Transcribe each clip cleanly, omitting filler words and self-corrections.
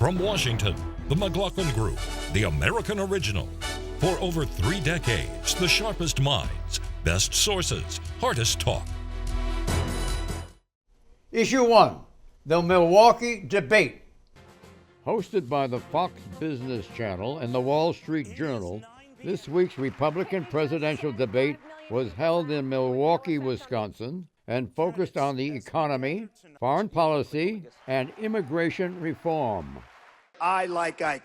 From Washington, the McLaughlin Group, the American original. For over 3 decades, the sharpest minds, best sources, hardest talk. Issue 1, the Milwaukee Debate. Hosted by the Fox Business Channel and the Wall Street Journal, this week's Republican presidential debate was held in Milwaukee, Wisconsin, and focused on the economy, foreign policy, and immigration reform. I, like Ike,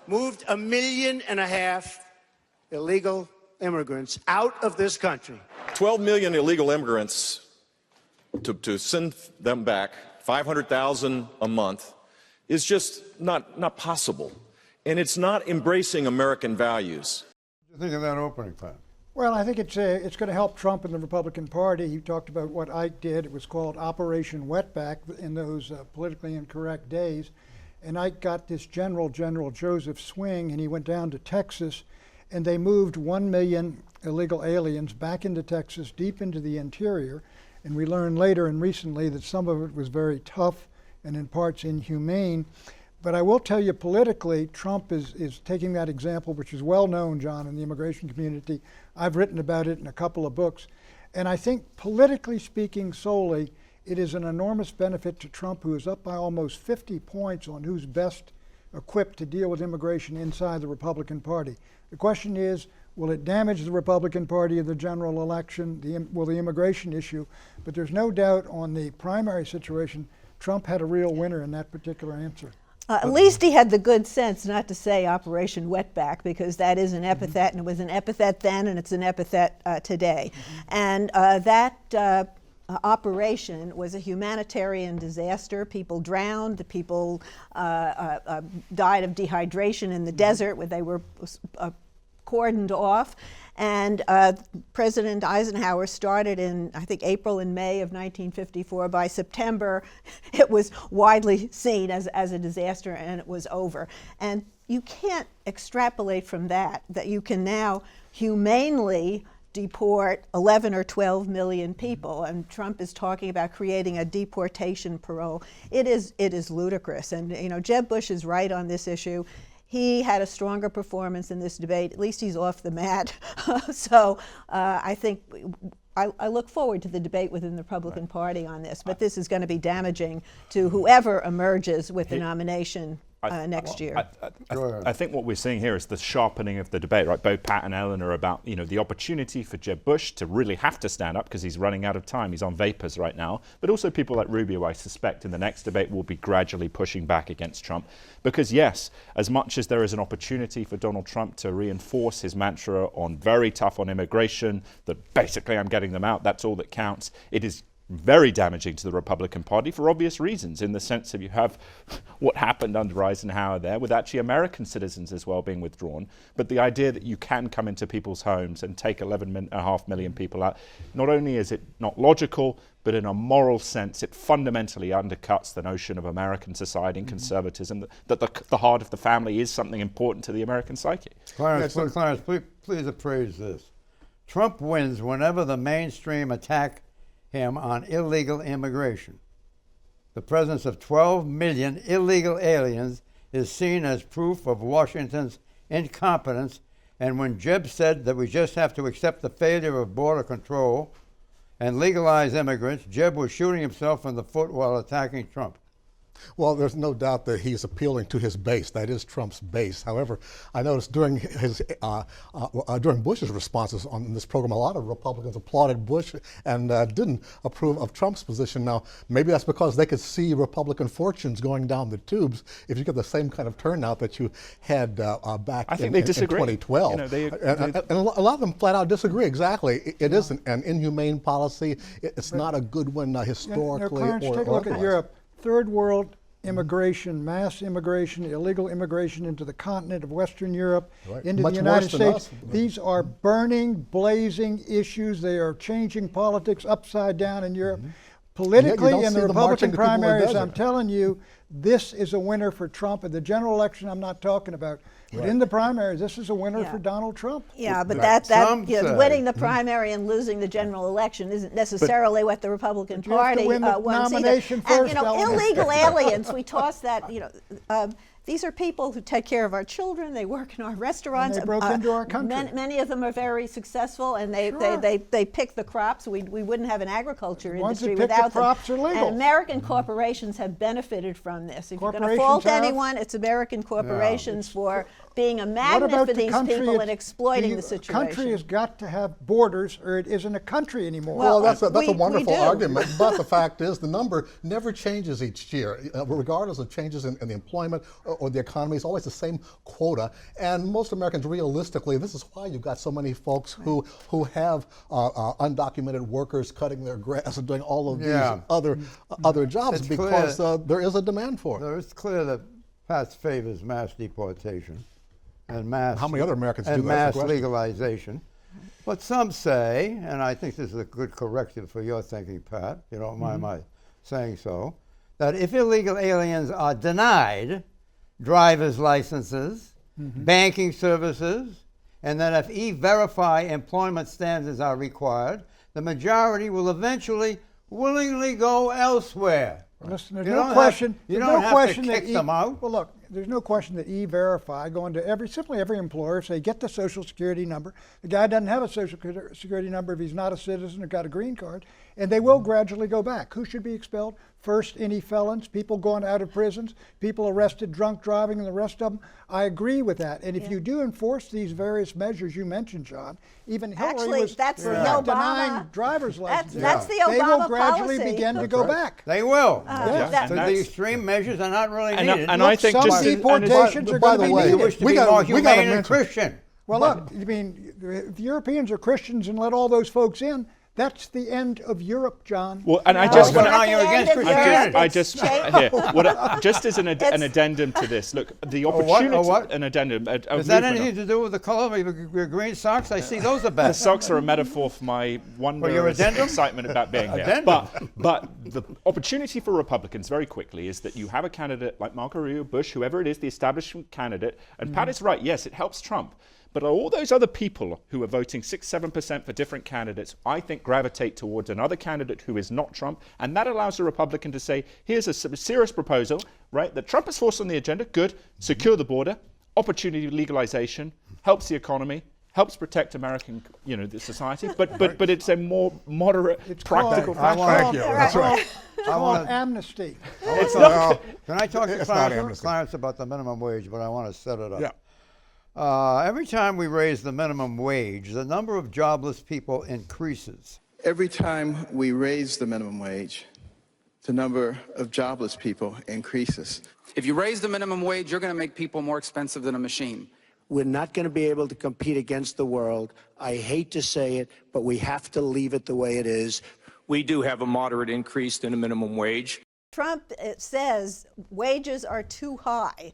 moved 1.5 million illegal immigrants out of this country. 12 million illegal immigrants, to send them back, 500,000 a month, is just not possible. And it's not embracing American values. What do you think of that opening, Pat? Well, I think it's going to help Trump and the Republican Party. He talked about what Ike did. It was called Operation Wetback in those politically incorrect days. And Ike got this General Joseph Swing, and he went down to Texas, and they moved 1 million illegal aliens back into Texas, deep into the interior. And we learned later and recently that some of it was very tough and in parts inhumane. But I will tell you politically, Trump is taking that example, which is well known, John, in the immigration community. I've written about it in a couple of books. And I think politically speaking solely, it is an enormous benefit to Trump, who is up by almost 50 points on who's best equipped to deal with immigration inside the Republican Party. The question is, will it damage the Republican Party in the general election? Will the immigration issue? But there's no doubt on the primary situation, Trump had a real winner in that particular answer. At least he had the good sense not to say Operation Wetback, because that is an epithet, and it was an epithet then, and it's an epithet today. And that operation was a humanitarian disaster. People drowned, people died of dehydration in the desert where they were cordoned off. And President Eisenhower started in, I think, April and May of 1954. By September, it was widely seen as a disaster, and it was over. And you can't extrapolate from that you can now humanely deport 11 or 12 million people. And Trump is talking about creating a deportation parole. It is ludicrous. And Jeb Bush is right on this issue. He had a stronger performance in this debate. At least he's off the mat. So I think I look forward to the debate within the Republican Party on this. But this is going to be damaging to whoever emerges with the nomination next year. I think what we're seeing here is the sharpening of the debate, right? Both Pat and Ellen are about, the opportunity for Jeb Bush to really have to stand up because he's running out of time. He's on vapors right now. But also people like Rubio, I suspect, in the next debate will be gradually pushing back against Trump. Because yes, as much as there is an opportunity for Donald Trump to reinforce his mantra on very tough on immigration, that basically I'm getting them out, that's all that counts, it is very damaging to the Republican Party for obvious reasons, in the sense of you have what happened under Eisenhower there, with actually American citizens as well being withdrawn. But the idea that you can come into people's homes and take 11.5 million people out, not only is it not logical, but in a moral sense, it fundamentally undercuts the notion of American society and conservatism, that the heart of the family is something important to the American psyche. Clarence, please appraise this. Trump wins whenever the mainstream attack him on illegal immigration. The presence of 12 million illegal aliens is seen as proof of Washington's incompetence, and when Jeb said that we just have to accept the failure of border control and legalize immigrants, Jeb was shooting himself in the foot while attacking Trump. Well, there's no doubt that he's appealing to his base. That is Trump's base. However, I noticed during during Bush's responses on this program, a lot of Republicans applauded Bush and didn't approve of Trump's position. Now, maybe that's because they could see Republican fortunes going down the tubes if you get the same kind of turnout that you had back in 2012. And a lot of them flat out disagree. Exactly. It is an inhumane policy. It's not a good one historically. Clarence, take a look at Europe. Third world immigration, mass immigration, illegal immigration into the continent of Western Europe, into the United States. These are burning, blazing issues. They are changing politics upside down in Europe. Politically, in the Republican primaries, I'm telling you, this is a winner for Trump. In the general election, I'm not talking about. But in the primaries, this is a winner for Donald Trump. Yeah, but winning the primary and losing the general election isn't necessarily what the Republican Party wants either. And illegal aliens, we toss that. These are people who take care of our children. They work in our restaurants. And they broke into our country. Many of them are very successful, and they pick the crops. We wouldn't have an agriculture industry without them. Crops are legal. And American corporations have benefited from this. If you're going to fault anyone, it's American corporations for being a magnet for these people and exploiting the situation. The country has got to have borders, or it isn't a country anymore. Well, that's a wonderful argument. But the fact is, the number never changes each year, regardless of changes in the employment or the economy. It's always the same quota. And most Americans, realistically, this is why you've got so many folks who have undocumented workers cutting their grass and doing all of these other jobs, it's because there is a demand for it. It's clear that Pat favors mass deportation and mass legalization. But some say, and I think this is a good corrective for your thinking, Pat, you don't mind my saying so, that if illegal aliens are denied driver's licenses, banking services, and that if E-Verify employment standards are required, the majority will eventually willingly go elsewhere. Listen, there's no question. You don't have to kick them out. Well, look, there's no question that E-Verify, going to every employer, say, get the Social Security number. The guy doesn't have a Social Security number if he's not a citizen or got a green card, and they will gradually go back. Who should be expelled? First, any felons, people going out of prisons, people arrested drunk driving, and the rest of them. I agree with that. And if you do enforce these various measures you mentioned, John, even Hillary was denying driver's licenses. That's the Obama They will gradually begin to go back. They will. So the extreme measures are not really needed. And I think some deportations are going to be needed. You wish to be more humane and Christian. Well, look, I mean, if the Europeans are Christians and let all those folks in, that's the end of Europe, John. Well, and I just want to. You're against Christianity. Just as an addendum to this, look, the opportunity. An addendum. Has that anything to do with the color of your green socks? I see those are bad. The socks are a metaphor for my wonder and excitement about being here. But the opportunity for Republicans, very quickly, is that you have a candidate like Marco Rubio, Bush, whoever it is, the establishment candidate, and Pat is right. Yes, it helps Trump. But all those other people who are voting 6-7% for different candidates, I think gravitate towards another candidate who is not Trump. And that allows a Republican to say, here's a serious proposal, right, that Trump has forced on the agenda. Good. Secure the border. Opportunity legalization. Helps the economy. Helps protect American, the society. But it's a more moderate, practical. Thank you. That's right. I want amnesty. Can I talk to Clarence about the minimum wage? But I want to set it up. Yeah. Every time we raise the minimum wage, the number of jobless people increases. Every time we raise the minimum wage, the number of jobless people increases. If you raise the minimum wage, you're going to make people more expensive than a machine. We're not going to be able to compete against the world. I hate to say it, but we have to leave it the way it is. We do have a moderate increase in the minimum wage. Trump says wages are too high,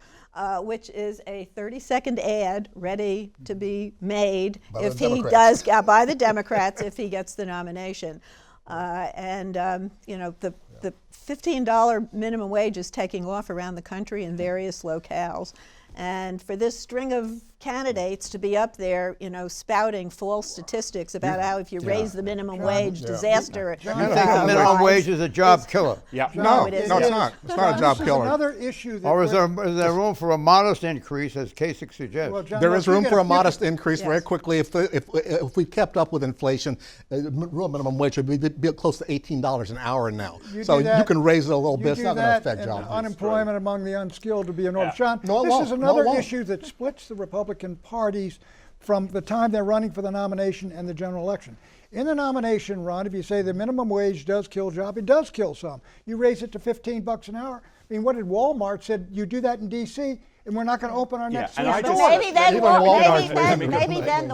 which is a 30-second ad ready to be made by the Democrats if he gets the nomination. The $15 minimum wage is taking off around the country in various locales. And for this string of candidates to be up there, spouting false statistics about how if you raise the minimum wage, disaster. You think the minimum wage is a job killer? Yeah. No, it's not. It's not a job killer. Another issue. Or is there room for a modest increase, as Kasich suggests? Well, John, there is room for a modest increase very quickly. If we kept up with inflation, real minimum wage would be close to $18 an hour now. You can raise it a little bit. It's not going to affect jobs. Unemployment among the unskilled would be enormous. John, this is another issue that splits the Republican parties from the time they're running for the nomination and the general election. In the nomination run, if you say the minimum wage does kill jobs, it does kill some. You raise it to $15 an hour. I mean, what did Walmart said? You do that in D.C., and we're not going to open our next store. Maybe then the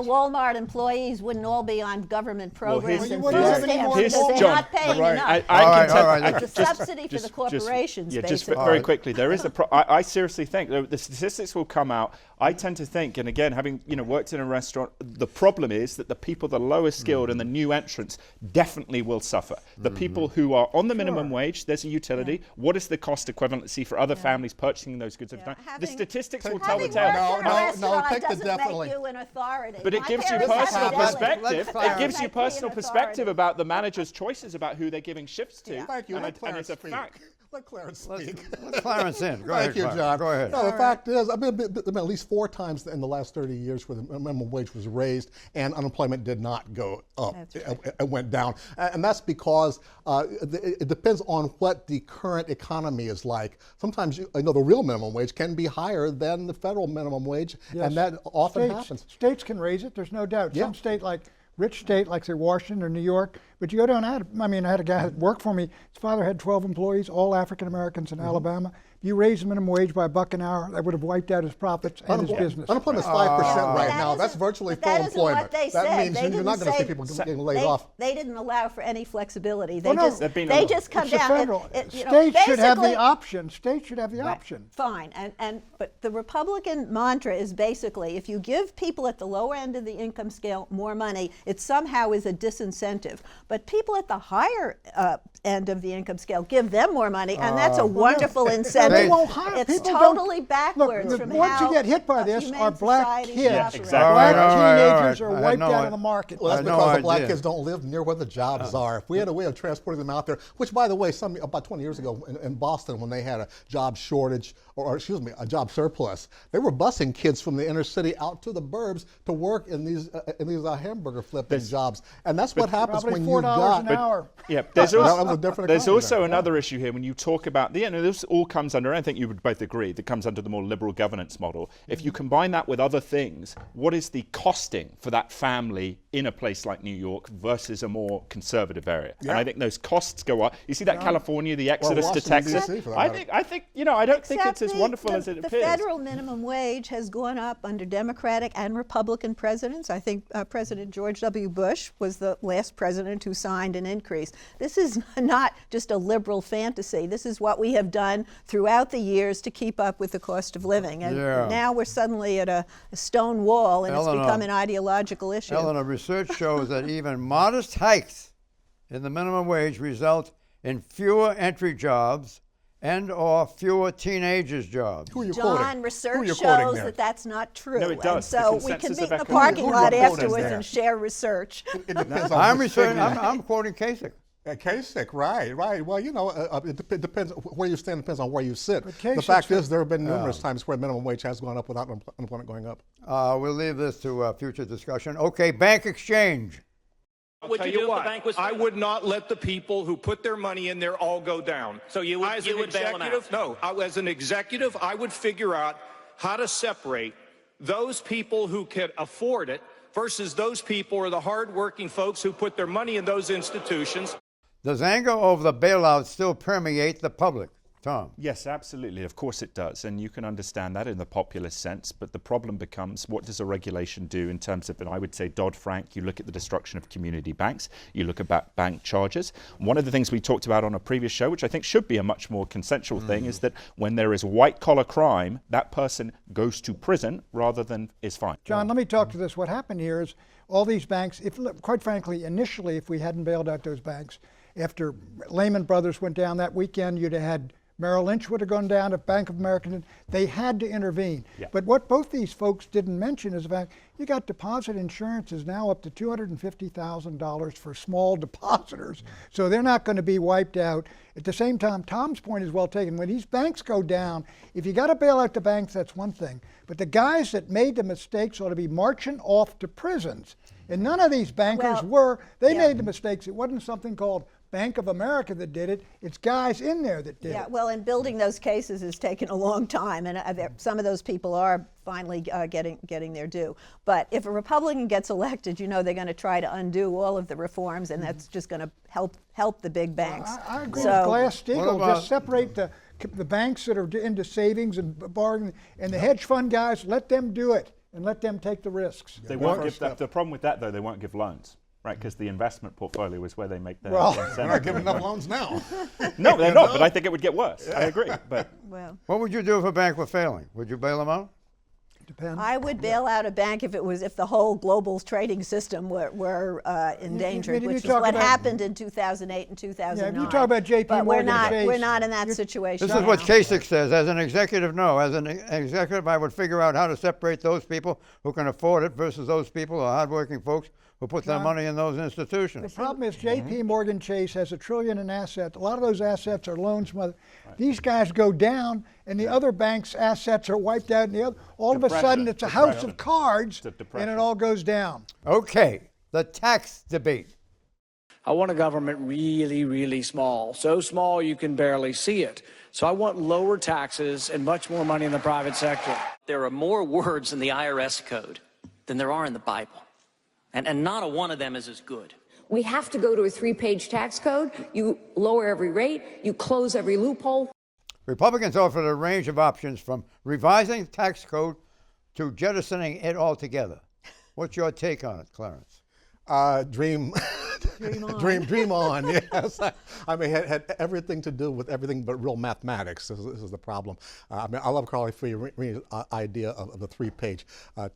Walmart employees wouldn't all be on government programs and food stamps because they're not paying enough. It's a subsidy for the corporations, basically. Just very quickly, there is I seriously think the statistics will come out. I tend to think, and again, having worked in a restaurant, the problem is that the people, the lowest skilled and the new entrants definitely will suffer. The people who are on the minimum wage, there's a utility. What is the cost equivalency for other families purchasing those goods over time? The statistics will tell the tale. No, take the definitely. Make you an authority. But it gives you personal perspective. It gives you personal perspective about the manager's choices about who they're giving shifts to. Thank you. And it's a fact. Let Clarence speak. Let Clarence in. Go ahead, Thank you, John. Go ahead. No, the fact is, I've been at least 4 times in the last 30 years where the minimum wage was raised and unemployment did not go up. It went down. And that's because it depends on what the current economy is like. Sometimes, the real minimum wage can be higher than the federal minimum wage, and that often happens. States can raise it, there's no doubt. Some state rich state like say Washington or New York, but you go down, I had a guy that worked for me, his father had 12 employees, all African Americans in Alabama. If you raise the minimum wage by $1 an hour, that would have wiped out his profits and his business. Unemployment is 5% right now. That's virtually full employment. That means you're not going to see people getting laid off. They didn't allow for any flexibility. They just come down. States should have the option. States should have the option. Fine, but the Republican mantra is basically, if you give people at the lower end of the income scale more money, it somehow is a disincentive. But people at the higher end of the income scale, give them more money, and that's a wonderful incentive. They won't hire. It's People totally backwards look, from the ones how who get hit by this are black kids. Yeah, exactly. Black teenagers are wiped out of the market. Well, that's because the black kids don't live near where the jobs are. If we had a way of transporting them out there, which, by the way, about 20 years ago in Boston, when they had a job shortage, or excuse me, a job surplus, they were busing kids from the inner city out to the burbs to work in these hamburger flipping jobs, and that's what happens when you got $4 an hour. Yeah, there's also another issue here when you talk about this all comes under, I think you would both agree, that comes under the more liberal governance model. If you combine that with other things, what is the costing for that family in a place like New York versus a more conservative area? Yeah. And I think those costs go up. You see that California, the exodus to Texas. I think I don't think it's as wonderful as it appears. The federal minimum wage has gone up under Democratic and Republican presidents. I think President George W. Bush was the last president who signed an increase. This is not just a liberal fantasy. This is what we have done throughout the years to keep up with the cost of living. And now we're suddenly at a stone wall, and it's become an ideological issue. Eleanor, research shows that even modest hikes in the minimum wage result in fewer entry jobs and or fewer teenagers' jobs. Who are you John, quoting? research shows that that's not true. No, it does. And so we can meet in the parking lot afterwards and share research. It depends on I'm quoting Kasich. Kasich, right. Well, it depends where you stand. Depends on where you sit. The fact is, there have been numerous times where minimum wage has gone up without unemployment going up. We'll leave this to future discussion. Okay, bank exchange. What would you do if the bank was? I would not let the people who put their money in there all go down. So you would bail them out? No, as an executive, I would figure out how to separate those people who can afford it versus those people or the hardworking folks who put their money in those institutions. Does anger over the bailout still permeate the public? Tom? Yes, absolutely. Of course it does. And you can understand that in the populist sense. But the problem becomes, what does a regulation do in terms of, and I would say Dodd-Frank, you look at the destruction of community banks, you look at bank charges. One of the things we talked about on a previous show, which I think should be a much more consensual thing, is that when there is white-collar crime, that person goes to prison rather than is fined. John, let me talk to this. What happened here is all these banks, quite frankly, initially, if we hadn't bailed out those banks, after Lehman Brothers went down that weekend, you'd have had Merrill Lynch would have gone down, if Bank of America did. They had to intervene. Yeah. But what both these folks didn't mention is the fact you got deposit insurance is now up to $250,000 for small depositors. So they're not going to be wiped out. At the same time, Tom's point is well taken. When these banks go down, if you got to bail out the banks, that's one thing. But the guys that made the mistakes ought to be marching off to prisons. And none of these bankers were. They made the mistakes. It wasn't something called Bank of America that did it. It's guys in there that did it. Yeah, well, and building those cases has taken a long time, and some of those people are finally getting their due. But if a Republican gets elected, they're going to try to undo all of the reforms, and that's just going to help the big banks. I agree with Glass-Steagall. Just separate the banks that are into savings and borrowing, and the hedge fund guys, let them do it, and let them take the risks. They won't give the problem with that, though, they won't give loans. Right, because the investment portfolio is where they make their they're not giving enough loans now. No, they're not, but I think it would get worse. I agree. But what would you do if a bank were failing? Would you bail them out? Depends. I would bail out a bank if the whole global trading system were endangered, which is what happened in 2008 and 2009. Yeah, if you talk about JP but Morgan Chase, we're not in that situation. This is what Kasich says. As an executive, no. As an executive, I would figure out how to separate those people who can afford it versus those people who are hardworking folks who put their money in those institutions. The problem is JP Morgan Chase has $1 trillion in assets. A lot of those assets are loans from these guys go down, and the other banks' assets are wiped out, and all of a sudden it's a house of cards, and it all goes down. Okay, the tax debate. I want a government really, really small, so small you can barely see it. So I want lower taxes and much more money in the private sector. There are more words in the IRS code than there are in the Bible. And not a one of them is as good. We have to go to a 3-page tax code. You lower every rate, you close every loophole. Republicans offered a range of options from revising the tax code to jettisoning it altogether. What's your take on it, Clarence? Dream on, yes. I mean, it had everything to do with everything but real mathematics. This is the problem. I mean, I love Carly Fiorina's idea of the 3-page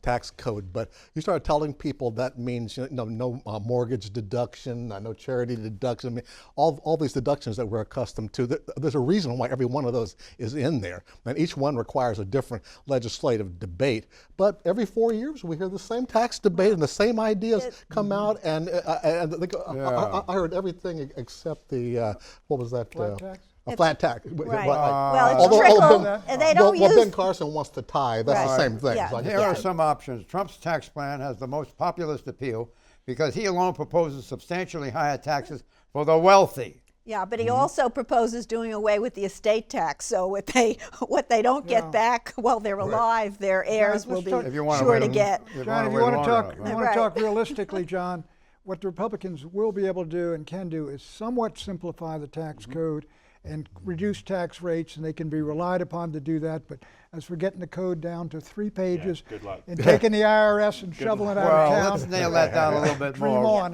tax code, but you start telling people that means no mortgage deduction, no charity deduction, I mean, all these deductions that we're accustomed to. There's a reason why every one of those is in there, and each one requires a different legislative debate. But every 4 years, we hear the same tax debate and the same ideas come out, and I heard everything except the what was that? Flat tax? A flat tax. Right. Well, it's trickle, and they don't use. Ben Carson wants the tie. That's the same thing. Yeah. So Here are some options. Trump's tax plan has the most populist appeal because he alone proposes substantially higher taxes for the wealthy. Yeah, but he also proposes doing away with the estate tax. So what they don't get back while they're alive, their heirs will be sure to get. John, if you want to talk realistically, John, what the Republicans will be able to do and can do is somewhat simplify the tax code and reduce tax rates, and they can be relied upon to do that. But as we're getting the code down to 3 pages and taking the IRS and shoveling it out of town. Let's nail that down a little bit more.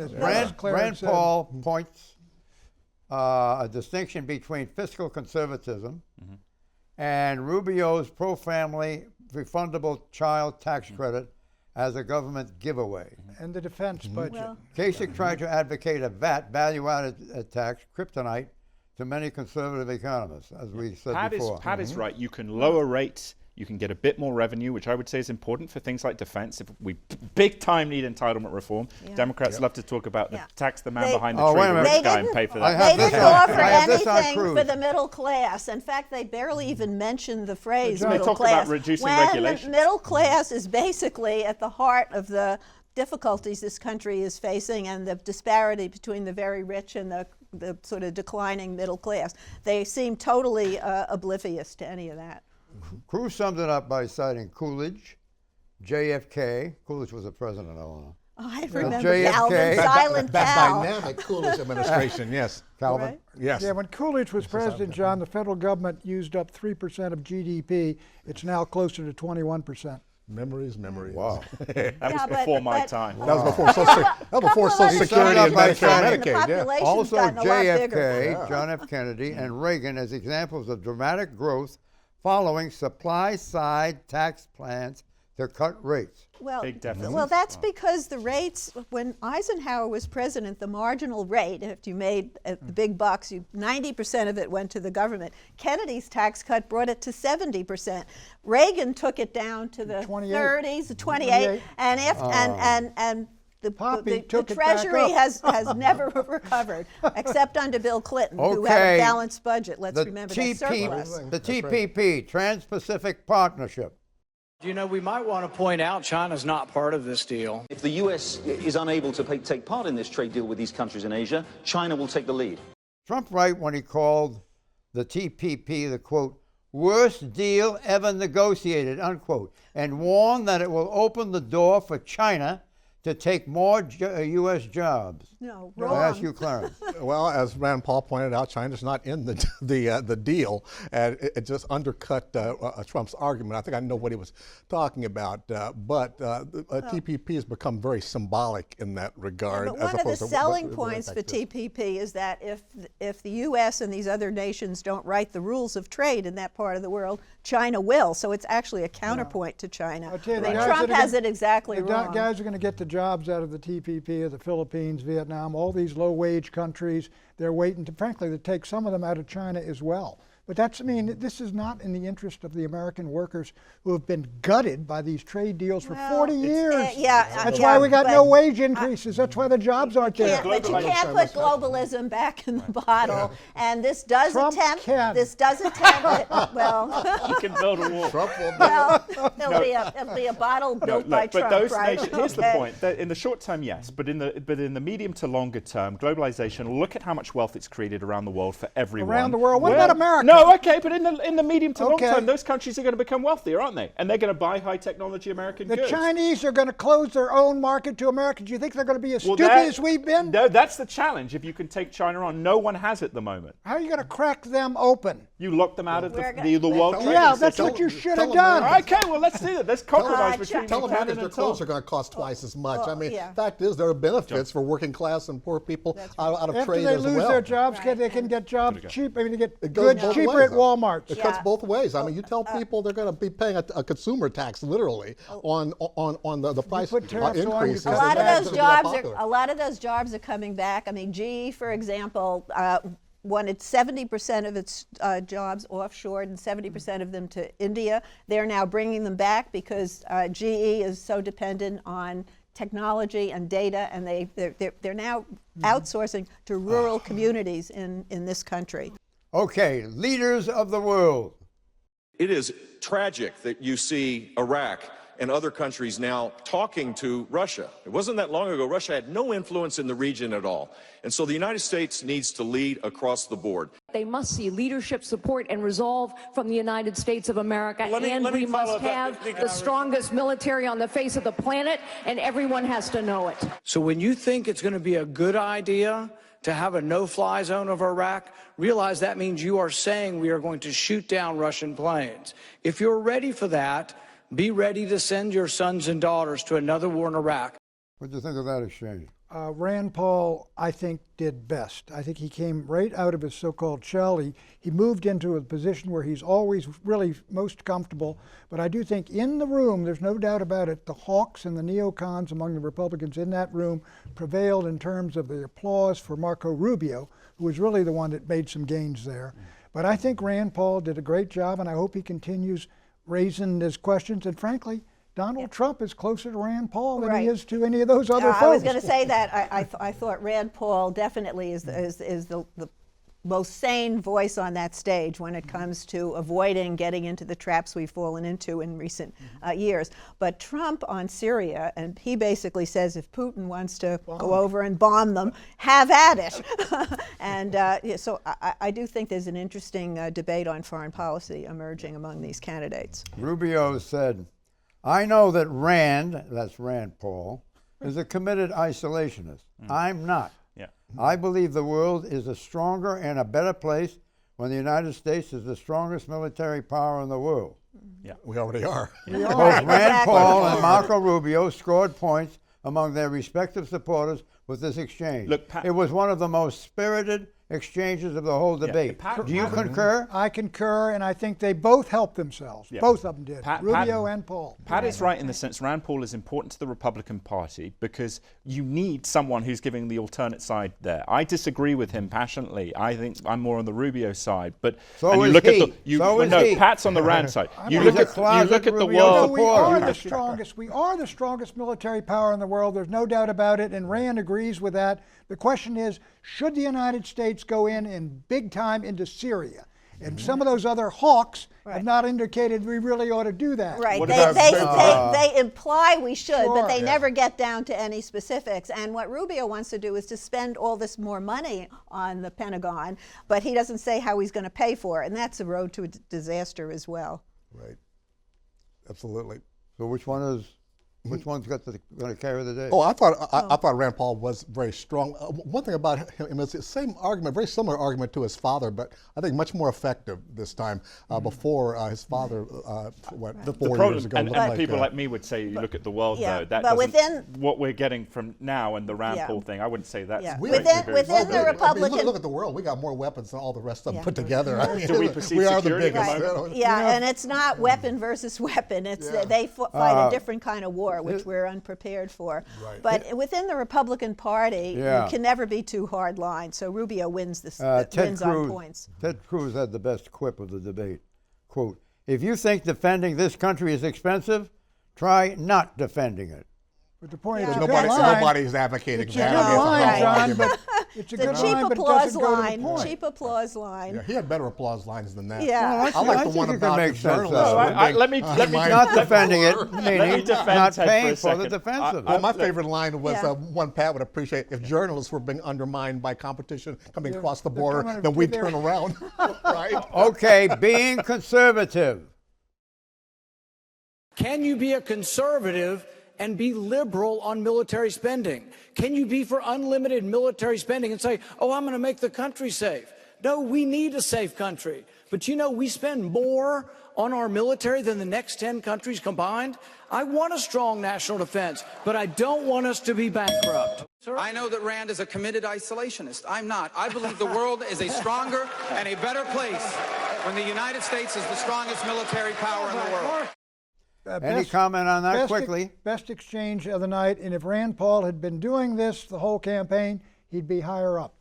Rand Paul points a distinction between fiscal conservatism and Rubio's pro-family refundable child tax credit as a government giveaway. And the defense budget. Kasich tried to advocate a VAT, value-added tax, kryptonite, to many conservative economists, as we said before. Pat is right. You can lower rates. You can get a bit more revenue, which I would say is important for things like defense. If we big time need entitlement reform, Democrats love to talk about tax the man behind the tree, the rich guy, and pay for that. They didn't offer anything for the middle class. In fact, they barely even mentioned the phrase middle class. They talk about reducing regulations. The middle class is basically at the heart of the difficulties this country is facing and the disparity between the very rich and the sort of declining middle class. They seem totally oblivious to any of that. Cruz summed it up by citing Coolidge, JFK. Coolidge was the president, I don't know. Oh, I remember Calvin, Silent Cal. That dynamic Coolidge administration, yes. Calvin? Right? Yes. Yeah, when Coolidge was president, John, the federal government used up 3% of GDP. It's now closer to 21%. Memories. Wow. That was before my time. That was before Social Security and Medicaid. Yeah. Also, JFK, John F. Kennedy, and Reagan as examples of dramatic growth following supply-side tax plans to cut rates. Well, that's because the rates, when Eisenhower was president, the marginal rate, if you made the big bucks, 90% of it went to the government. Kennedy's tax cut brought it to 70%. Reagan took it down to the 30s, the 28, and the Treasury has never recovered, except under Bill Clinton, who had a balanced budget. Let's remember that surplus. The TPP, Trans-Pacific Partnership. You know, we might want to point out China's not part of this deal. If the U.S. is unable to take part in this trade deal with these countries in Asia, China will take the lead. Trump right when he called the TPP the, quote, worst deal ever negotiated, unquote, and warned that it will open the door for China to take more U.S. jobs? No, I wrong. ask you, Clarence. Well, as Rand Paul pointed out, China's not in the deal, and it just undercut Trump's argument. I think I know what he was talking about, but TPP has become very symbolic in that regard. But one of the selling points for TPP is that if the U.S. and these other nations don't write the rules of trade in that part of the world, China will. So it's actually a counterpoint to China. I'll tell you, Trump has it exactly wrong. The guys are going to get the jobs out of the TPP of the Philippines, Vietnam, all these low-wage countries. They're waiting to, frankly, to take some of them out of China as well. But that's, I mean, this is not in the interest of the American workers who have been gutted by these trade deals for 40 years. That's why we got no wage increases. That's why the jobs aren't there. But you can't put globalism back in the bottle. And this does attempt. This does attempt. Well, you can build a wall. Trump will. Well, it'll be a bottle built by Trump. But those right? nations. Here's the point: that in the short term, yes, but in the medium to longer term, globalization. Look at how much wealth it's created around the world for everyone. Around the world. What about America? No, okay, but in the medium to long term, those countries are going to become wealthier, aren't they? And they're going to buy high technology American goods. The Chinese are going to close their own market to America. Do you think they're going to be as stupid as we've been? No, that's the challenge. If you can take China on, no one has at the moment. How are you going to crack them open? You lock them out of the world trade. Yeah, that's what you should have done. Okay, well, let's do that. Let's compromise between Tell Japan Americans and their clothes are going to cost twice as much. I mean, fact is there are benefits for working class and poor people out of trade as well. After they lose their jobs, they can get jobs cheap. I mean, they get goods cheaper at Walmart. It cuts both ways. I mean, you tell people they're going to be paying a consumer tax, literally, on the price increase. A lot of those jobs are coming back. I mean, GE, for example, wanted 70% of its jobs offshored and 70% of them to India. They're now bringing them back because GE is so dependent on technology and data, and they're now outsourcing to rural communities in this country. Okay, leaders of the world. It is tragic that you see Iraq and other countries now talking to Russia. It wasn't that long ago. Russia had no influence in the region at all. And so the United States needs to lead across the board. They must see leadership, support, and resolve from the United States of America. And we must have the strongest military on the face of the planet, and everyone has to know it. So when you think it's going to be a good idea to have a no-fly zone over Iraq, realize that means you are saying we are going to shoot down Russian planes. If you're ready for that, be ready to send your sons and daughters to another war in Iraq. What do you think of that exchange? Rand Paul, I think, did best. I think he came right out of his so-called shell. He moved into a position where he's always really most comfortable. But I do think in the room, there's no doubt about it, the hawks and the neocons among the Republicans in that room prevailed in terms of the applause for Marco Rubio, who was really the one that made some gains there. But I think Rand Paul did a great job, and I hope he continues raising his questions. And frankly, Donald Trump is closer to Rand Paul than he is to any of those other folks. I was going to say that. I thought Rand Paul definitely is the most sane voice on that stage when it comes to avoiding getting into the traps we've fallen into in recent years. But Trump on Syria, and he basically says if Putin wants to go over and bomb them, have at it. And so I do think there's an interesting debate on foreign policy emerging among these candidates. Rubio said, I know that Rand, that's Rand Paul, is a committed isolationist. I'm not. Yeah. I believe the world is a stronger and a better place when the United States is the strongest military power in the world. Yeah, we already are. Both Rand Paul and Marco Rubio scored points among their respective supporters with this exchange. Look, it was one of the most spirited exchanges of the whole debate. Do you concur? I concur, and I think they both helped themselves. Yeah. Both of them did, Rubio and Paul. Pat is right in the sense Rand Paul is important to the Republican Party because you need someone who's giving the alternate side there. I disagree with him passionately. I think I'm more on the Rubio side. But so is he. Pat's on the Rand side. You look at the world. We are the strongest. We are the strongest military power in the world. There's no doubt about it, and Rand agrees with that. The question is, should the United States go in big time into Syria? And some of those other hawks have not indicated we really ought to do that. Right. They imply we should, but they never get down to any specifics. And what Rubio wants to do is to spend all this more money on the Pentagon, but he doesn't say how he's going to pay for it. And that's a road to a disaster as well. Right. Absolutely. So which one is Which one's going to carry the day? Oh, I thought Rand Paul was very strong. One thing about him is the same argument, very similar argument to his father, but I think much more effective this time. Before his father, The 4 problem, years ago, and people like me would say, you look at the world though. That but doesn't, what we're getting from now and the Rand Paul thing, I wouldn't say that's within the Republican. I mean, look at the world. We got more weapons than all the rest of them put together. I mean, Do we perceive are the security biggest. Yeah, and it's not weapon versus weapon. It's they fight a different kind of war, which we're unprepared for. Right. But within the Republican Party, you can never be too hard line. So Rubio wins this wins on points. Ted Cruz had the best quip of the debate. Quote, "If you think defending this country is expensive, try not defending it." But the point is, nobody's advocating that. It's a good line, cheap but it applause doesn't go to the line. point. Cheap applause line. Yeah, he had better applause lines than that. Yeah. I like the one about the journalists. Let me not defending it, meaning not paying for the defensive. Well, my favorite line was one Pat would appreciate: if journalists were being undermined by competition coming across the border, then we'd turn around. Right? Okay, being conservative. Can you be a conservative and be liberal on military spending? Can you be for unlimited military spending and say, oh, I'm going to make the country safe? No, we need a safe country. But you know, we spend more on our military than the next 10 countries combined. I want a strong national defense, but I don't want us to be bankrupt. I know that Rand is a committed isolationist. I'm not. I believe the world is a stronger and a better place when the United States is the strongest military power in the world. Any comment on that quickly? Best exchange of the night, and if Rand Paul had been doing this the whole campaign, he'd be higher up.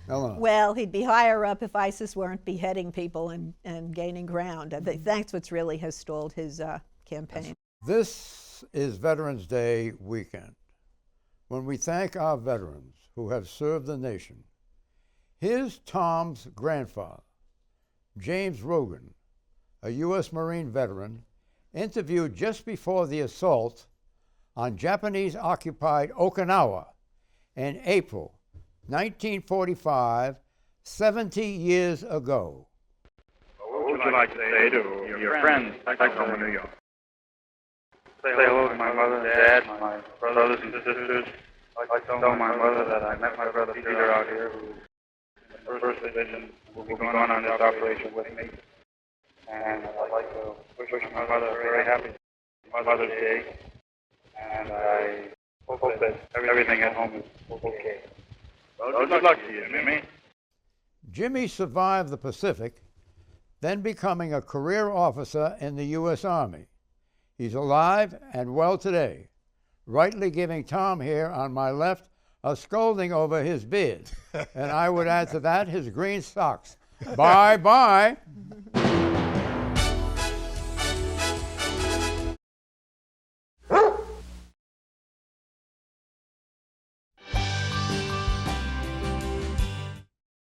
Well, he'd be higher up if ISIS weren't beheading people and gaining ground. I think that's what's really has stalled his campaign. This is Veterans Day weekend, when we thank our veterans who have served the nation. Here's Tom's grandfather, James Rogan, a U.S. Marine veteran, interviewed just before the assault on Japanese-occupied Okinawa in April 1945, 70 years ago. What would you like to say to your friends back home in New York? Say hello to my mother, dad, my brothers and sisters. I'd like to tell my mother that I met my brother Peter out here, who in the first division will be going on this operation with me. And I'd like to wish my mother a very happy Mother's Day. And I hope that everything at home is okay. Well, good luck to you, Jimmy. Jimmy survived the Pacific, then becoming a career officer in the U.S. Army. He's alive and well today, rightly giving Tom here on my left a scolding over his beard. And I would add to that his green socks. Bye-bye.